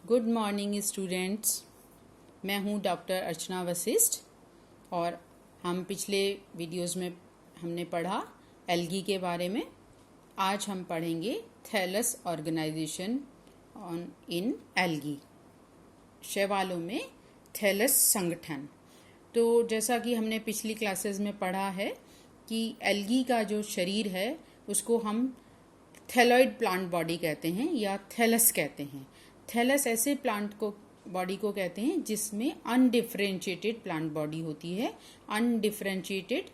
Good morning students. मैं हूं doctor अर्चना वशिष्ठ और हम पिछले वीडियोस में हमने पढ़ा एल्गी के बारे में। आज हम पढ़ेंगे thallus organisation on in algae, शैवालों में थैलस संगठन। तो जैसा कि हमने पिछली क्लासेस में पढ़ा है कि एल्गी का जो शरीर है उसको हम थैलॉइड प्लांट बॉडी कहते हैं या थैलस कहते हैं। थैलस ऐसे प्लांट को बॉडी को कहते हैं जिसमें अनडिफरेंशिएटेड प्लांट बॉडी होती है। अनडिफरेंशिएटेड,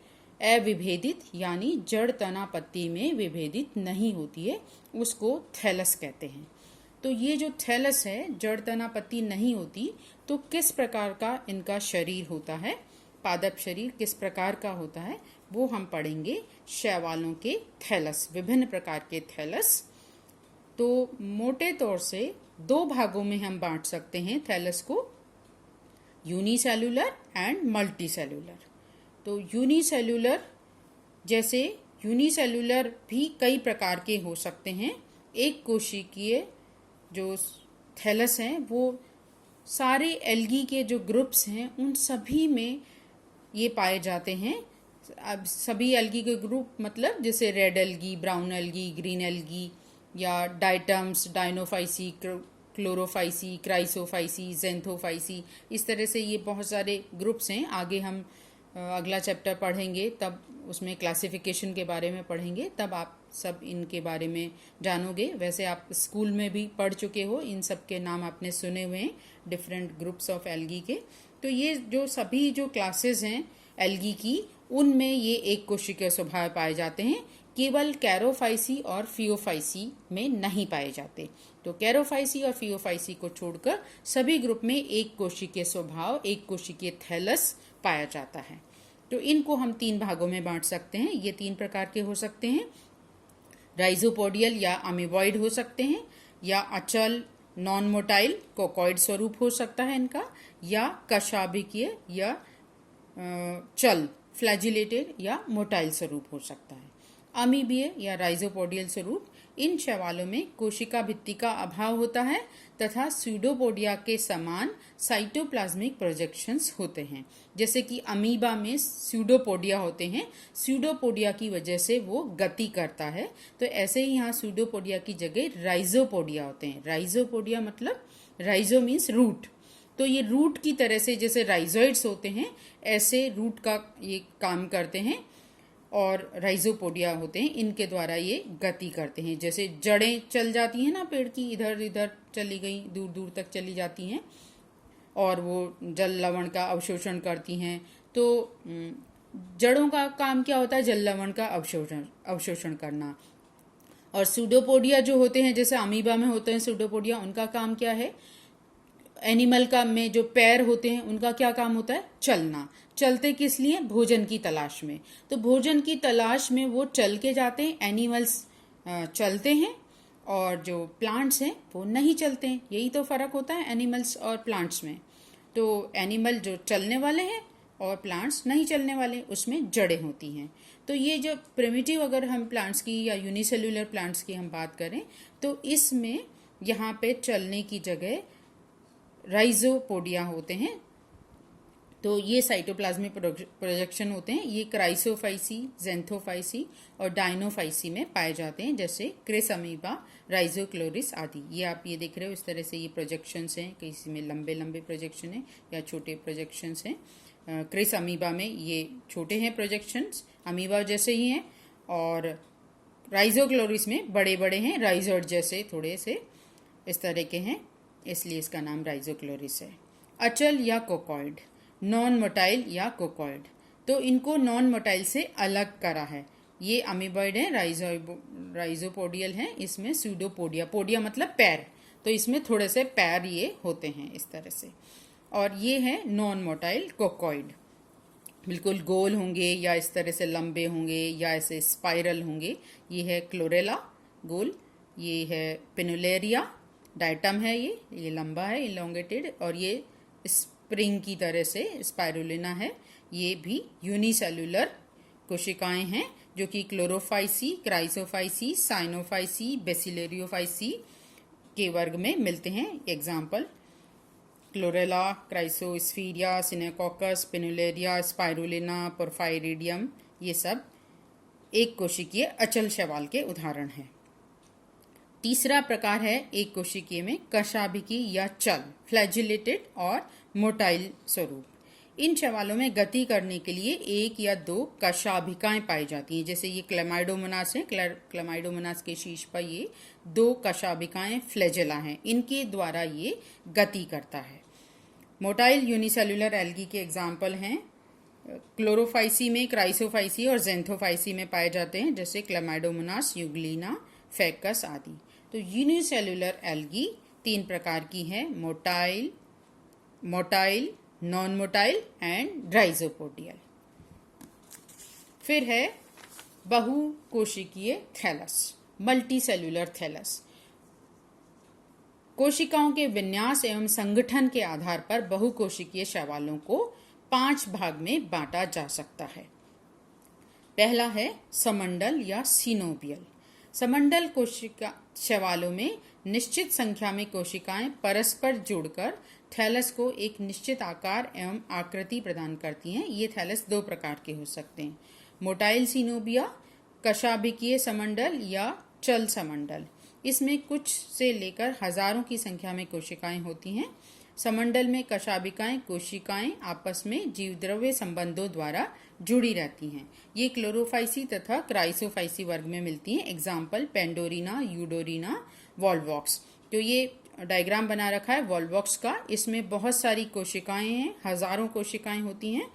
अविभेदित, यानी जड़ तना पत्ती में विभेदित नहीं होती है, उसको थैलस कहते हैं। तो ये जो थैलस है, जड़ तना पत्ती नहीं होती, तो किस प्रकार का इनका शरीर होता है, पादप शरीर किस प्रकार का होता है, वो हम पढ़ेंगे। शैवालों के थैलस, विभिन्न प्रकार के थैलस। तो मोटे तौर से दो भागों में हम बांट सकते हैं थैलस को, यूनिसेल्यूलर एंड मल्टीसेल्यूलर। तो यूनिसेल्यूलर, जैसे यूनिसेल्यूलर भी कई प्रकार के हो सकते हैं। एक कोशिकीय जो थैलस हैं वो सारे एल्गी के जो ग्रुप्स हैं उन सभी में ये पाए जाते हैं। अब सभी एल्गी के ग्रुप मतलब जैसे red algae, brown algae, green algae, या डाइटम्स, डाइनोफाइसी, क्लोरोफाइसी, क्राइसोफाइसी, जेंथोफाइसी, इस तरह से ये बहुत सारे ग्रुप्स हैं। आगे हम अगला चैप्टर पढ़ेंगे तब उसमें क्लासिफिकेशन के बारे में पढ़ेंगे, तब आप सब इनके बारे में जानोगे। वैसे आप स्कूल में भी पढ़ चुके हो, इन सब के नाम आपने सुने हुए हैं, डिफरेंट ग्रुप्स ऑफ एल्गी के। तो ये जो सभी जो क्लासेस हैं एल्गी की, उनमें ये एक कोशिकीय स्वभाव पाए जाते हैं, केवल कैरोफाइसी और फियोफाइसी में नहीं पाए जाते। तो कैरोफाइसी और फियोफाइसी को छोड़कर सभी ग्रुप में एक कोशिकीय स्वभाव, एक कोशिकीय थैलस पाया जाता है। तो इनको हम तीन भागों में बांट सकते हैं। ये तीन प्रकार के हो सकते हैं, राइजोपोडियल या अमीबॉइड हो सकते हैं, या अचल नॉन मोटाइल कोकॉइड स्वरूप हो सकता है इनका, या कशाभिकीय या चल फ्लैजिलेटेड या मोटाइल स्वरूप हो सकता है। अमीबीय या राइजोपोडियल स्वरूप, इन शैवालों में कोशिका भित्ति का अभाव होता है तथा स्यूडोपोडिया के समान साइटोप्लाज्मिक प्रोजेक्शंस होते हैं। जैसे कि अमीबा में स्यूडोपोडिया होते हैं, स्यूडोपोडिया की वजह से वो गति करता है। तो ऐसे ही यहाँ स्यूडोपोडिया की जगह राइजोपोडिया होते हैं। राइजोपोडिया मतलब, राइजो मीन्स रूट, तो ये रूट की तरह से जैसे राइजोइड्स होते हैं ऐसे रूट का ये काम करते हैं, और राइजोपोडिया होते हैं, इनके द्वारा ये गति करते हैं। जैसे जड़ें चल जाती हैं ना पेड़ की, इधर इधर चली गई, दूर दूर तक चली जाती हैं, और वो जल लवण का अवशोषण करती हैं। तो जड़ों का काम क्या होता है? जल लवण का अवशोषण करना। और सूडोपोडिया जो होते हैं, जैसे अमीबा में होते हैं सूडोपोडिया, उनका काम क्या है? एनिमल का में जो पैर होते हैं उनका क्या काम होता है? चलना। चलते किस लिए? भोजन की तलाश में। तो भोजन की तलाश में वो चल के जाते हैं, एनिमल्स चलते हैं, और जो प्लांट्स हैं वो नहीं चलते हैं। यही तो फर्क होता है एनिमल्स और प्लांट्स में। तो एनिमल जो चलने वाले हैं और प्लांट्स नहीं चलने वाले, उसमें जड़ें होती हैं। तो ये जो प्रिमिटिव, अगर हम प्लांट्स की या यूनिसेल्यूलर प्लांट्स की हम बात करें, तो इसमें यहाँ पे चलने की जगह राइजोपोडिया होते हैं। तो ये साइटोप्लाज्मिक प्रोजेक्शन होते हैं, ये क्राइसोफाइसी, जेंथोफाइसी और डाइनोफाइसी में पाए जाते हैं, जैसे क्रिस अमीबा, राइजोक्लोरिस आदि। ये आप ये देख रहे हो, इस तरह से ये प्रोजेक्शंस हैं, किसी में लंबे लंबे प्रोजेक्शन हैं या छोटे प्रोजेक्शंस हैं। क्रिस अमीबा में ये छोटे हैं प्रोजेक्शंस, अमीबा जैसे ही हैं, और राइजोक्लोरिस में बड़े बड़े हैं, राइजोइड जैसे थोड़े से इस तरह के हैं, इसलिए इसका नाम राइजोक्लोरिस है। अचल या कोकॉइड, नॉन मोटाइल या कोकॉइड, तो इनको नॉन मोटाइल से अलग करा है। ये अमीबॉइड है, राइजोपोडियल है, इसमें स्यूडोपोडिया, पोडिया मतलब पैर, तो इसमें थोड़े से पैर ये होते हैं इस तरह से। और ये है नॉन मोटाइल कोकॉइड, बिल्कुल गोल होंगे या इस तरह से लंबे होंगे या ऐसे स्पाइरल होंगे। ये है क्लोरेला, गोल। ये है पिनुलेरिया, डाइटम है, ये लंबा है, इलोंगेटेड, और ये स्प्रिंग की तरह से स्पाइरुलिना है। ये भी यूनिसेल्यूलर कोशिकाएं हैं, जो कि क्लोरोफाइसी, क्राइसोफाइसी, साइनोफाइसी, बेसिलेरियोफाइसी, के वर्ग में मिलते हैं। एग्जाम्पल क्लोरेला, क्राइसोस्फीरिया, सिनेकोकस, पिनुलेरिया, स्पाइरुलिना, पोर्फायरिडियम, ये सब एक कोशिकीय अचल शैवाल के उदाहरण हैं। तीसरा प्रकार है एक कोशिकीय में कशाभिकी या चल, फ्लैजिलेटेड और मोटाइल स्वरूप। इन शैवालों में गति करने के लिए एक या दो कशाभिकाएं पाई जाती हैं। जैसे ये क्लेमाइडोमोनास है, क्लेमाइडोमोनास के शीर्ष पर ये दो कशाभिकाएं फ्लैजेला हैं, इनके द्वारा ये गति करता है। मोटाइल यूनिसेल्युलर एल्गी के एग्जाम्पल हैं क्लोरोफाइसी में क्राइसोफाइसी और जेंथोफाइसी में पाए जाते हैं, जैसे क्लेमाइडोमोनास, यूग्लिना, फैकस आदि। तो यूनिसेल्युलर एल्गी 3 प्रकार की है, मोटाइल, नॉन मोटाइल एंड राइजोपोडियल। फिर है बहुकोशिकीय थैलस, मल्टीसेल्युलर थैलस। कोशिकाओं के विन्यास एवं संगठन के आधार पर बहुकोशिकीय शैवालों को 5 भाग में बांटा जा सकता है। पहला है समंडल या सिनोबियल। समंडल कोशिका शैवालों में निश्चित संख्या में कोशिकाएं परस्पर जुड़कर थैलस को एक निश्चित आकार एवं आकृति प्रदान करती हैं। ये थैलस 2 प्रकार के हो सकते हैं, मोटाइल सिनोबिया, कशाभिकीय समंडल या चल समंडल। इसमें कुछ से लेकर हजारों की संख्या में कोशिकाएं होती हैं। समंडल में कशाभिकाएं कोशिकाएं आपस में जीवद्रव्य संबंधों द्वारा जुड़ी रहती हैं। ये क्लोरोफाइसी तथा क्राइसोफाइसी वर्ग में मिलती हैं। Example Pandorina, Eudorina, Volvox. तो ये डायग्राम बना रखा है वॉल्वॉक्स का, इसमें बहुत सारी कोशिकाएं हैं, हजारों कोशिकाएं होती हैं।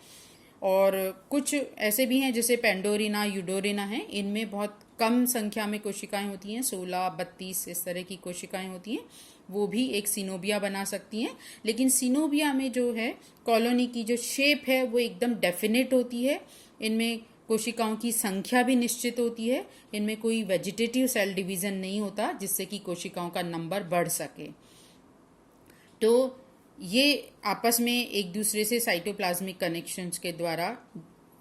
और कुछ ऐसे भी हैं जैसे पेंडोरिना, यूडोरिना है, इनमें बहुत कम संख्या में कोशिकाएं होती हैं, 16, 32 इस तरह की कोशिकाएं होती हैं। वो भी एक सिनोबिया बना सकती हैं। लेकिन सिनोबिया में जो है कॉलोनी की जो शेप है वो एकदम डेफिनेट होती है। इनमें कोशिकाओं की संख्या भी निश्चित होती है। इनमें कोई वेजिटेटिव सेल डिवीजन नहीं होता जिससे कि कोशिकाओं का नंबर बढ़ सके। तो ये आपस में एक दूसरे से साइटोप्लाज्मिक कनेक्शंस के द्वारा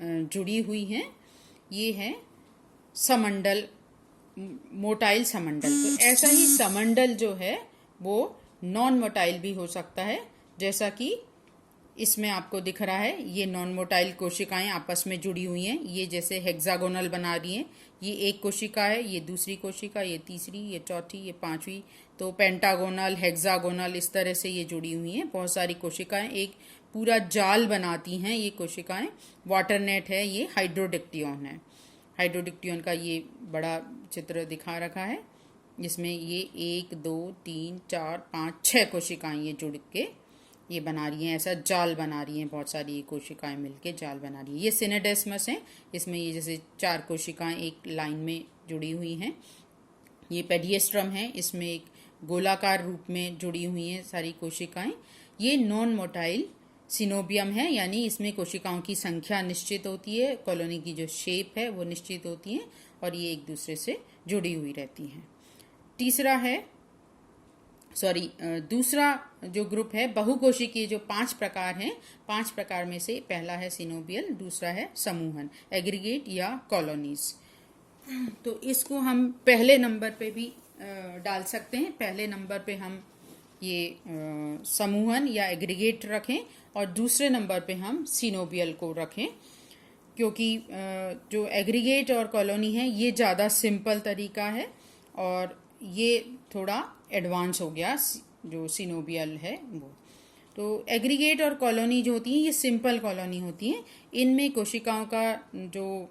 जुड़ी हुई हैं। ये है समंडल, मोटाइल समंडल। तो ऐसा ही समंडल जो है वो नॉन मोटाइल भी हो सकता है, जैसा कि इसमें आपको दिख रहा है। ये नॉन मोटाइल कोशिकाएं आपस में जुड़ी हुई हैं। ये जैसे हेक्सागोनल बना रही हैं। ये एक कोशिका है, ये दूसरी कोशिका, ये तीसरी, ये चौथी, ये पांचवी। तो पेंटागोनल, हेक्सागोनल इस तरह से ये जुड़ी हुई हैं। बहुत सारी कोशिकाएं एक पूरा जाल बनाती हैं ये कोशिकाएं। वाटर नेट है, ये हाइड्रोडिक्टियन है। हाइड्रोडिक्टियन का ये बड़ा चित्र दिखा रखा है, जिसमें ये 1, 2, 3, 4, 5, 6 कोशिकाएं ये जुड़ के ये बना रही हैं, ऐसा जाल बना रही हैं। बहुत सारी ये कोशिकाएं मिलके जाल बना रही हैं। ये सिनेडेस्मस है, इसमें ये जैसे 4 कोशिकाएं एक लाइन में जुड़ी हुई हैं। ये पेडियस्ट्रम है, इसमें एक गोलाकार रूप में जुड़ी हुई हैं सारी कोशिकाएं। ये नॉन मोटाइल सिनोबियम है, यानी इसमें कोशिकाओं की संख्या निश्चित होती है, कॉलोनी की जो शेप है वो निश्चित होती है और ये एक दूसरे से जुड़ी हुई रहती हैं। दूसरा जो ग्रुप है बहुकोशिकीय, जो 5 प्रकार हैं, 5 प्रकार में से पहला है सिनोबियल, दूसरा है समूहन, एग्रीगेट या कॉलोनीज। तो इसको हम पहले नंबर पे भी डाल सकते हैं। पहले नंबर पे हम ये समूहन या एग्रीगेट रखें और दूसरे नंबर पे हम सिनोबियल को रखें, क्योंकि जो एग्रीगेट और कॉलोनी है ये ज़्यादा सिंपल तरीका है और ये थोड़ा एडवांस हो गया जो सिनोबियल है वो। तो एग्रीगेट और कॉलोनी जो होती हैं ये सिंपल कॉलोनी होती हैं। इनमें कोशिकाओं का जो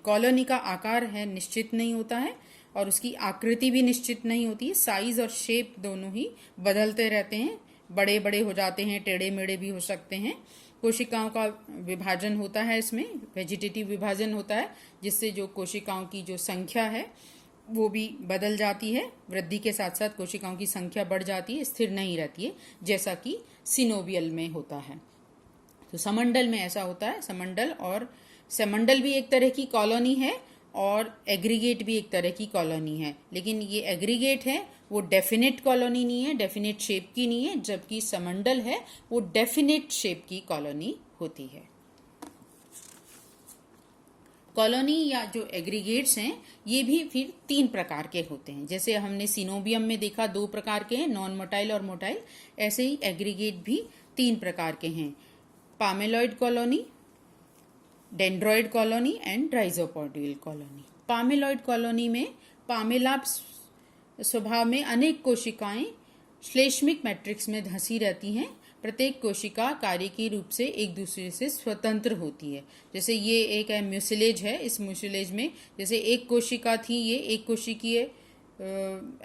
कॉलोनी का आकार है निश्चित नहीं होता है और उसकी आकृति भी निश्चित नहीं होती है। साइज और शेप दोनों ही बदलते रहते हैं, बड़े बड़े हो जाते हैं, टेढ़े मेढ़े भी हो सकते हैं। कोशिकाओं का विभाजन होता है, इसमें वेजिटेटिव विभाजन होता है, जिससे जो कोशिकाओं की जो संख्या है वो भी बदल जाती है। वृद्धि के साथ साथ कोशिकाओं की संख्या बढ़ जाती है, स्थिर नहीं रहती है, जैसा कि सिनोबियल में होता है। तो समंडल में ऐसा होता है। समंडल भी एक तरह की कॉलोनी है और एग्रीगेट भी एक तरह की कॉलोनी है, लेकिन ये एग्रीगेट है वो डेफिनेट कॉलोनी नहीं है, डेफिनेट शेप की नहीं है, जबकि समंडल है वो डेफिनेट शेप की कॉलोनी होती है। कॉलोनी या जो एग्रीगेट्स हैं ये भी फिर 3 प्रकार के होते हैं। जैसे हमने सिनोबियम में देखा 2 प्रकार के हैं, नॉन मोटाइल और मोटाइल, ऐसे ही एग्रीगेट भी 3 प्रकार के हैं, palmelloid colony, dendroid colony and rhizopodial colony. Palmelloid colony में पामेला स्वभाव में अनेक कोशिकाएं श्लेष्मिक मैट्रिक्स में धंसी रहती हैं। प्रत्येक कोशिका कार्यकी रूप से एक दूसरे से स्वतंत्र होती है। जैसे ये एक है म्यूसिलेज है, इस म्यूसिलेज में जैसे एक कोशिका थी, ये एक कोशिकीय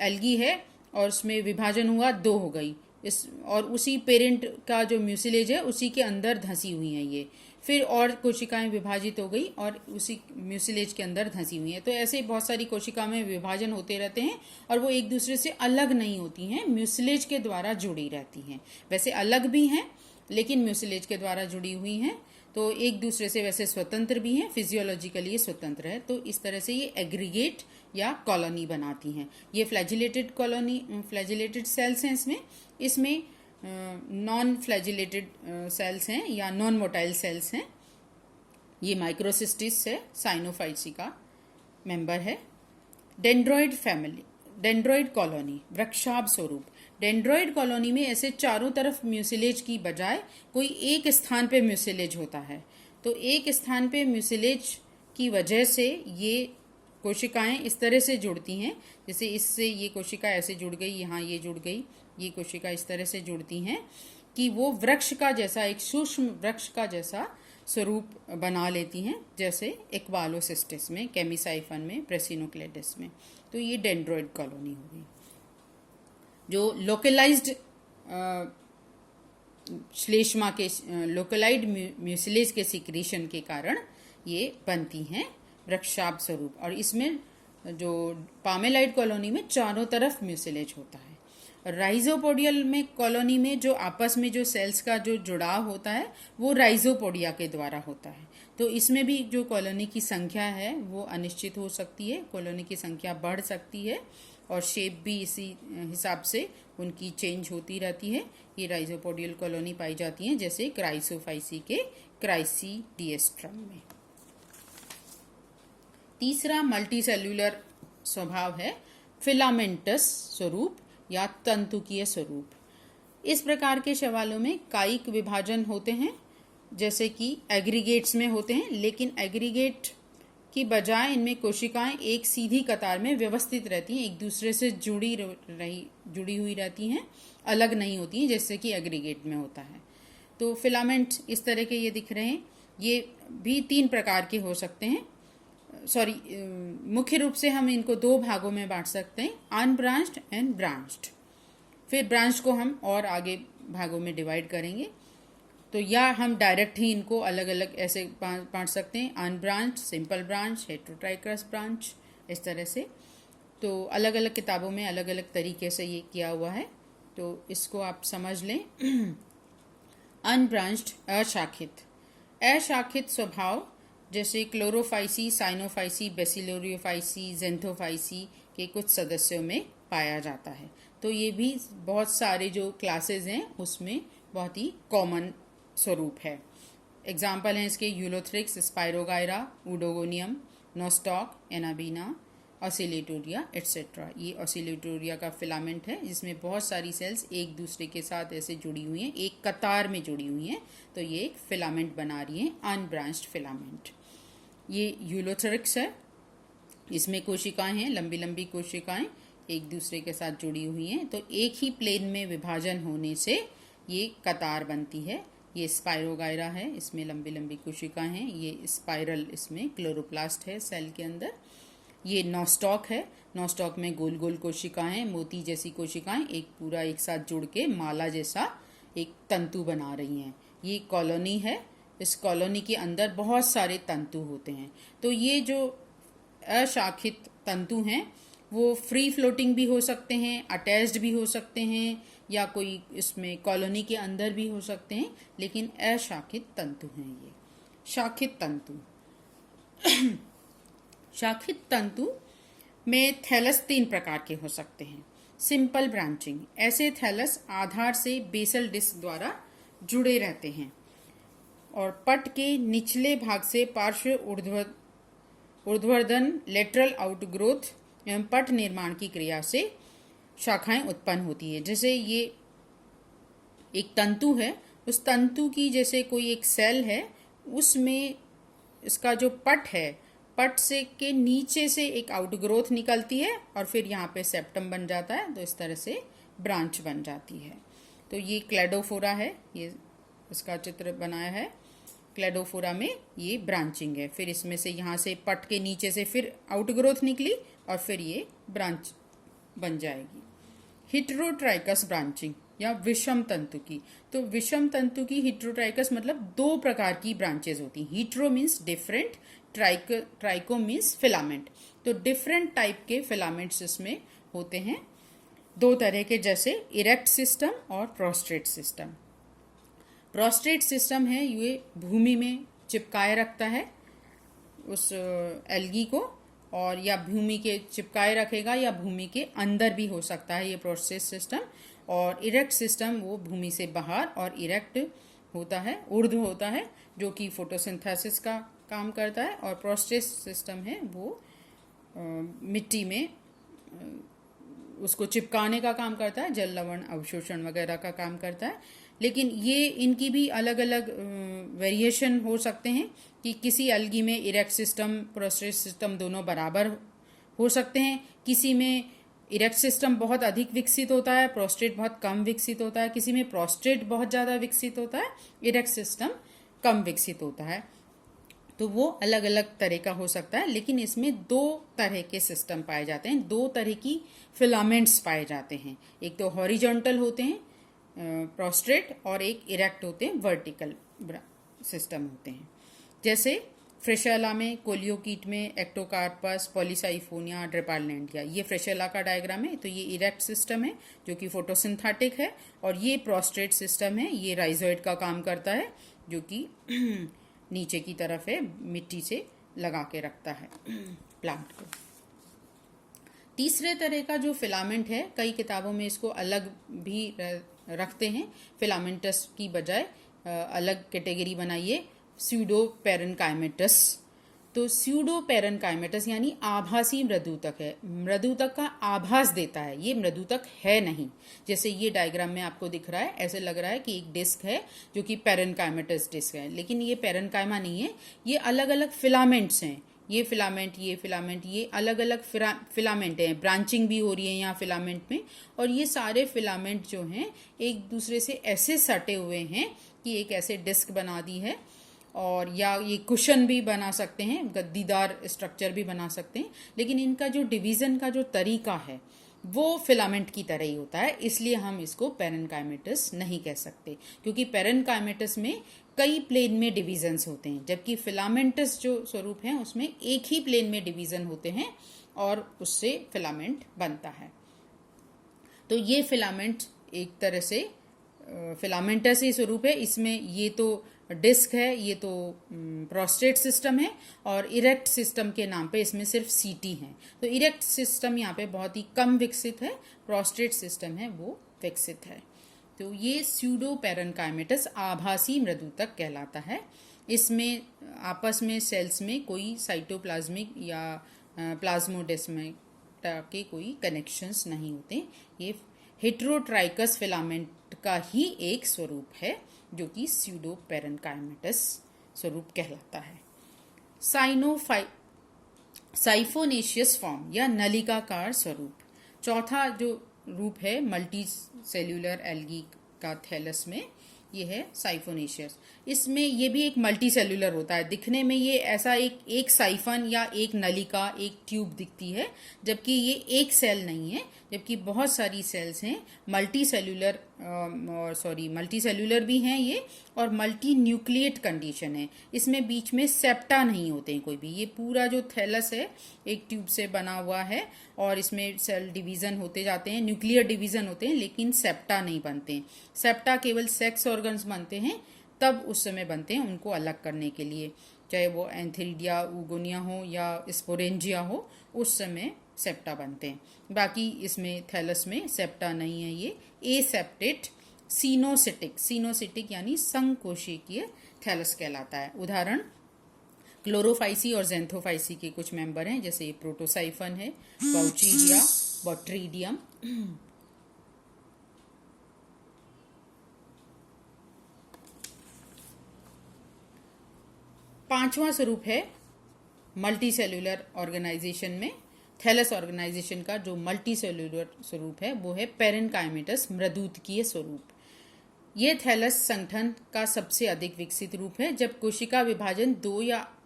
एल्गी है और उसमें विभाजन हुआ, 2 हो गई, इस और उसी पेरेंट का जो म्यूसिलेज है उसी के अंदर धंसी हुई है ये, फिर और कोशिकाएं विभाजित हो गई और उसी म्यूसिलेज के अंदर धंसी हुई हैं। तो ऐसे बहुत सारी कोशिका में विभाजन होते रहते हैं और वो एक दूसरे से अलग नहीं होती हैं, म्यूसिलेज के द्वारा जुड़ी रहती हैं। वैसे अलग भी हैं लेकिन म्यूसिलेज के द्वारा जुड़ी हुई हैं, तो एक दूसरे से वैसे स्वतंत्र भी हैं, फिजियोलॉजिकली स्वतंत्र है। तो इस तरह से ये एग्रीगेट या कॉलोनी बनाती हैं। ये फ्लैजिलेटेड कॉलोनी, फ्लैजिलेटेड सेल्स हैं इसमें नॉन फ्लैजिलेटेड सेल्स हैं या नॉन मोटाइल सेल्स हैं। ये माइक्रोसिस्टिस है, साइनोफाइसी का मेंबर है। डेंड्रॉइड फैमिली, डेंड्रॉइड कॉलोनी, वृक्षाभ स्वरूप। डेंड्रॉइड कॉलोनी में ऐसे चारों तरफ म्यूसिलेज की बजाय कोई एक स्थान पे म्यूसिलेज होता है। तो एक स्थान पे म्यूसिलेज की वजह से ये कोशिकाएं इस तरह से जुड़ती हैं, जैसे इससे ये कोशिका ऐसे जुड़ गई, यहाँ ये जुड़ गई, ये कोशिका इस तरह से जुड़ती हैं कि वो वृक्ष का जैसा, एक सूक्ष्म वृक्ष का जैसा स्वरूप बना लेती हैं, जैसे एक्वालोसिस्टिस में, केमिसाइफन में, प्रेसिनोक्लेडिस में। तो ये डेंड्रॉइड कॉलोनी हो गई। जो लोकलाइज्ड श्लेष्मा के लोकलाइड म्यूसिलेज के सिक्रीशन के कारण ये बनती हैं वृक्षाभ स्वरूप। और इसमें जो पामेलाइड कॉलोनी में चारों तरफ म्यूसिलेज होता है। राइजोपोडियल में कॉलोनी में जो आपस में जो सेल्स का जो जुड़ाव होता है वो राइजोपोडिया के द्वारा होता है। तो इसमें भी जो कॉलोनी की संख्या है वो अनिश्चित हो सकती है, कॉलोनी की संख्या बढ़ सकती है और शेप भी इसी हिसाब से उनकी चेंज होती रहती है। ये राइजोपोडियल कॉलोनी पाई जाती हैं जैसे क्राइसोफाइसी के क्राइसीडिएस्ट्रम में। तीसरा मल्टीसेल्यूलर स्वभाव है फिलामेंटस स्वरूप या तंतुकीय स्वरूप। इस प्रकार के शैवालों में कायिक विभाजन होते हैं जैसे कि एग्रीगेट्स में होते हैं, लेकिन एग्रीगेट की बजाय इनमें कोशिकाएं एक सीधी कतार में व्यवस्थित रहती हैं, एक दूसरे से जुड़ी हुई रहती हैं, अलग नहीं होती हैं जैसे कि एग्रीगेट में होता है। तो फिलामेंट इस तरह के ये दिख रहे हैं। ये भी 3 प्रकार के हो सकते हैं, मुख्य रूप से हम इनको 2 भागों में बांट सकते हैं, अनब्रांच्ड एंड ब्रांच्ड। फिर ब्रांच को हम और आगे भागों में डिवाइड करेंगे। तो या हम डायरेक्ट ही इनको अलग अलग ऐसे बांट सकते हैं, अनब्रांच, सिंपल ब्रांच, हेटेरोट्राइकस ब्रांच, इस तरह से। तो अलग अलग किताबों में अलग अलग तरीके से ये किया हुआ है, तो इसको आप समझ लें। अनब्रांच्ड, अशाखित स्वभाव जैसे क्लोरोफाइसी, साइनोफाइसी, बेसिलोरियोफाइसी, जेंथोफाइसी के कुछ सदस्यों में पाया जाता है। तो ये भी बहुत सारे जो क्लासेस हैं उसमें बहुत ही कॉमन स्वरूप है। एग्जाम्पल हैं इसके Ulothrix, spirogyra, oedogonium, Nostoc, anabaena, Oscillatoria etcetera. ये ऑसिलेटोरिया का फिलामेंट है जिसमें बहुत सारी सेल्स एक दूसरे के साथ ऐसे जुड़ी हुई हैं, एक कतार में जुड़ी हुई हैं, तो ये एक फिलामेंट बना रही हैं, अनब्रांच्ड फिलामेंट। ये यूलोथ्रिक्स है, इसमें कोशिकाएं हैं, लंबी लंबी कोशिकाएं एक दूसरे के साथ जुड़ी हुई हैं, तो एक ही प्लेन में विभाजन होने से ये कतार बनती है। ये स्पाइरोगायरा है, इसमें लंबी लंबी कोशिकाएं हैं, ये स्पाइरल, इसमें क्लोरोप्लास्ट है सेल के अंदर। ये नोस्टॉक है, नोस्टॉक में गोल गोल कोशिकाएं, मोती जैसी कोशिकाएं एक पूरा एक साथ जुड़ के माला जैसा एक तंतु बना रही हैं। ये कॉलोनी है, इस कॉलोनी के अंदर बहुत सारे तंतु होते हैं। तो ये जो अशाखित तंतु हैं वो फ्री फ्लोटिंग भी हो सकते हैं, अटैच्ड भी हो सकते हैं, या कोई इसमें कॉलोनी के अंदर भी हो सकते हैं, लेकिन अशाखित तंतु हैं ये। शाखित तंतु शाखित तंतु में थैलस 3 प्रकार के हो सकते हैं। सिंपल ब्रांचिंग, ऐसे थैलस आधार से बेसल डिस्क द्वारा जुड़े रहते हैं और पट के निचले भाग से पार्श्व ऊर्ध्व ऊर्ध्वाधर लेटरल आउटग्रोथ एवं पट निर्माण की क्रिया से शाखाएं उत्पन्न होती है। जैसे ये एक तंतु है, उस तंतु की जैसे कोई एक सेल है, उसमें इसका जो पट है, पट से के नीचे से एक आउटग्रोथ निकलती है और फिर यहाँ पे सेप्टम बन जाता है, तो इस तरह से ब्रांच बन जाती है। तो ये क्लेडोफोरा है, ये इसका चित्र बनाया है। क्लेडोफोरा में ये ब्रांचिंग है, फिर इसमें से यहाँ से पट के नीचे से फिर आउटग्रोथ निकली और फिर ये ब्रांच बन जाएगी। हिट्रोट्राइकस ब्रांचिंग या विषम तंतु की, तो विषम तंतु की हिट्रोट्राइकस मतलब दो प्रकार की ब्रांचेज होती हैं। Hetero means different, tricho means filament. तो डिफरेंट टाइप के फिलामेंट्स इसमें होते हैं, दो तरह के, जैसे इरेक्ट सिस्टम और प्रोस्ट्रेट सिस्टम। प्रोस्ट्रेट सिस्टम है, ये भूमि में चिपकाए रखता है उस एल्गी को, और या भूमि के चिपकाए रखेगा या भूमि के अंदर भी हो सकता है ये प्रोस्ट्रेट सिस्टम। और इरेक्ट सिस्टम वो भूमि से बाहर और इरेक्ट होता है, ऊर्ध्व होता है, जो कि फोटोसिंथेसिस का काम करता है। और प्रोस्ट्रेट सिस्टम है वो मिट्टी में उसको चिपकाने का काम करता है, जल लवण अवशोषण वगैरह का काम करता है। लेकिन ये इनकी भी अलग अलग वेरिएशन हो सकते हैं कि किसी अलगी में इरेक्ट सिस्टम प्रोस्ट्रेट सिस्टम दोनों बराबर हो सकते हैं, किसी में इरेक्ट सिस्टम बहुत अधिक विकसित होता है, प्रोस्ट्रेट बहुत कम विकसित होता है, किसी में प्रोस्ट्रेट बहुत ज़्यादा विकसित होता है, इरेक्ट सिस्टम कम विकसित होता है। तो वो अलग अलग तरह का हो सकता है, लेकिन इसमें दो तरह के सिस्टम पाए जाते हैं, दो तरह की फिलामेंट्स पाए जाते हैं। एक तो हॉरिजॉन्टल होते हैं प्रोस्ट्रेट, और एक इरेक्ट होते हैं वर्टिकल सिस्टम होते हैं। जैसे फ्रेशेला में, कोलियोकीट में, एक्टोकार्पस, पॉलीसाइफोनिया, ड्रेपार्लैंडिया, ये फ्रेशेला का डायग्राम है। तो ये इरेक्ट सिस्टम है जो कि फोटोसिंथेटिक है, और ये प्रोस्ट्रेट सिस्टम है, ये राइजोइड का काम करता है, जो कि नीचे की तरफ है, मिट्टी से लगा के रखता है प्लांट को। तीसरे तरह का जो फिलामेंट है, कई किताबों में इसको अलग भी रखते हैं, फिलामेंटस की बजाय अलग कैटेगरी बनाइए, स्यूडो पेरेनकाइमेटस। तो स्यूडो पेरेनकाइमेटस यानी आभासी मृदुतक है, मृदुतक का आभास देता है, ये मृदुतक है नहीं। जैसे ये डायग्राम में आपको दिख रहा है, ऐसे लग रहा है कि एक डिस्क है जो कि पेरेनकाइमेटस डिस्क है, लेकिन ये पेरेनकाइमा नहीं है, ये अलग अलग फिलामेंट्स हैं। ये फिलामेंट, ये फिलामेंट, ये अलग अलग फिलामेंट हैं, ब्रांचिंग भी हो रही है यहाँ फिलामेंट में, और ये सारे फिलामेंट जो हैं एक दूसरे से ऐसे सटे हुए हैं कि एक ऐसे डिस्क बना दी है, और या ये कुशन भी बना सकते हैं, गद्दीदार स्ट्रक्चर भी बना सकते हैं। लेकिन इनका जो डिवीज़न का जो तरीका है वो फिलामेंट की तरह ही होता है, इसलिए हम इसको पेरेनकाइमेटस नहीं कह सकते, क्योंकि पेरेनकाइमेटस में कई प्लेन में डिवीजन्स होते हैं, जबकि फिलामेंटस जो स्वरूप है उसमें एक ही प्लेन में डिवीजन होते हैं और उससे फिलामेंट बनता है। तो ये फिलामेंट एक तरह से फिलामेंटस ही स्वरूप है, इसमें ये तो डिस्क है, ये तो प्रोस्ट्रेट सिस्टम है, और इरेक्ट सिस्टम के नाम पे इसमें सिर्फ सीटी है। तो इरेक्ट सिस्टम यहाँ पे बहुत ही कम विकसित है, प्रोस्ट्रेट सिस्टम है वो विकसित है। तो ये स्यूडो पेरेनकाइमेटस आभासी मृदुतक कहलाता है। इसमें आपस में सेल्स में कोई साइटोप्लाज्मिक या प्लाज्मोडेस्माटा के कोई कनेक्शंस नहीं होते। ये हेट्रोट्राइकस फिलामेंट का ही एक स्वरूप है जो कि स्यूडो पेरेनकाइमेटस स्वरूप कहलाता है। साइफोनेशियस फॉर्म या नलिकाकार स्वरूप, चौथा जो रूप है मल्टी सेल्यूलर एल्गी का थैलस में, ये है साइफोनेशियस। इसमें ये भी एक मल्टी सेल्यूलर होता है, दिखने में ये ऐसा एक साइफन या एक नलिका, एक ट्यूब दिखती है, जबकि ये एक सेल नहीं है, जबकि बहुत सारी सेल्स हैं। मल्टी सेल्यूलर भी हैं ये, और मल्टी न्यूक्लिएट कंडीशन है। इसमें बीच में सेप्टा नहीं होते हैं कोई भी, ये पूरा जो थैलस है एक ट्यूब से बना हुआ है, और इसमें सेल डिवीज़न होते जाते हैं, न्यूक्लियर डिवीज़न होते हैं, लेकिन सेप्टा नहीं बनते हैं। सेप्टा केवल सेक्स ऑर्गन्स बनते हैं, तब उस समय बनते हैं उनको अलग करने के लिए, चाहे वो एंथेरिडिया ऊगोनिया हो या स्पोरेंजिया हो, उस समय सेप्टा बनते हैं। बाकी इसमें थैलस में सेप्टा नहीं है, ये एसेप्टेट सीनोसिटिक यानी संकोशिकीय थैलस कहलाता है। उदाहरण क्लोरोफाइसी और ज़ैंथोफाइसी के कुछ मेंबर हैं, जैसे प्रोटोसाइफन है, पाउचीरिया, बॉट्रीडियम। पांचवा स्वरूप है मल्टी सेल्यूलर ऑर्गेनाइजेशन में, थैलस ऑर्गेनाइजेशन का जो मल्टी सेल्यूलर स्वरूप है वो है पेरेनकाइमेटस, मृदुतकीय स्वरूप। ये थैलस संगठन का सबसे अधिक विकसित रूप है। जब कोशिका विभाजन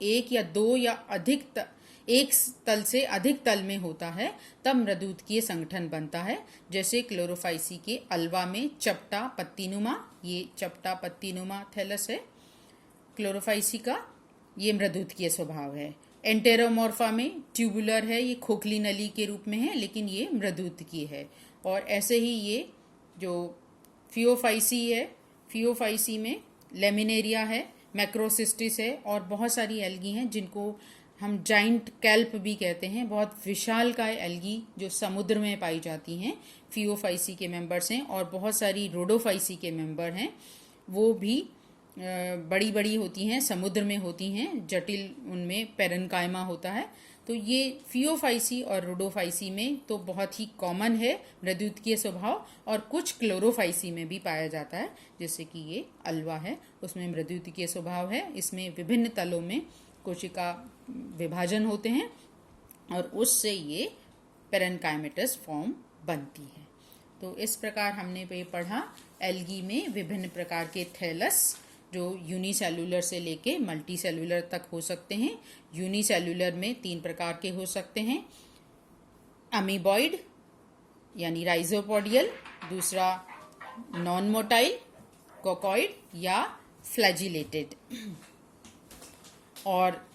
एक या दो या अधिक एक तल से अधिक तल में होता है तब मृदुतकीय संगठन बनता है। जैसे क्लोरोफाइसी के अल्वा में चपटा पत्तीनुमा, ये चपटा पत्तीनुमा थैलस है क्लोरोफाइसी का, ये मृदुतकीय स्वभाव है। एंटेरोमॉर्फा में ट्यूबुलर है, ये खोखली नली के रूप में है लेकिन ये मृदुतकीय है। और ऐसे ही ये जो फियोफाइसी है, फियोफाइसी में लेमिनेरिया है, मैक्रोसिस्टिस है और बहुत सारी एल्गी हैं जिनको हम जाइंट कैल्प भी कहते हैं। बहुत विशालकाय एल्गी जो समुद्र में पाई जाती हैं फियोफाइसी के मेंबर्स हैं। और बहुत सारी रोडोफाइसी के मेंबर हैं, वो भी बड़ी बड़ी होती हैं, समुद्र में होती हैं, जटिल उनमें पेरेनकाइमा होता है। तो ये फियोफाइसी और रोडोफाइसी में तो बहुत ही कॉमन है मृदुतकीय स्वभाव, और कुछ क्लोरोफाइसी में भी पाया जाता है, जैसे कि ये अल्वा है, उसमें मृदुतकीय स्वभाव है। इसमें विभिन्न तलों में कोशिका विभाजन होते हैं और उससे ये पेरेनकाइमेटस फॉर्म बनती है। तो इस प्रकार हमने पे पढ़ा एल्गी में विभिन्न प्रकार के थैलस जो यूनिसेल्युलर से लेके मल्टी सेल्युलर तक हो सकते हैं। यूनिसेल्युलर में 3 प्रकार के हो सकते हैं, अमीबॉइड यानी राइजोपोडियल, दूसरा नॉन मोटाइल कोकॉइड या फ्लैजिलेटेड। और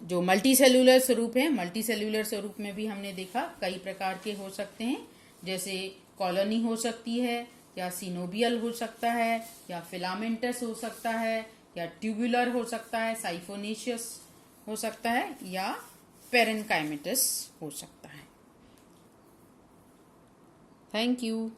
जो मल्टी सेल्युलर स्वरूप है, मल्टी सेल्युलर स्वरूप में भी हमने देखा कई प्रकार के हो सकते हैं, जैसे कॉलोनी हो सकती है, या सिनोबियल हो सकता है, या फिलामेंटस हो सकता है, या ट्यूबुलर हो सकता है, साइफोनेशियस हो सकता है, या पेरेनकाइमेटस हो सकता है। Thank you.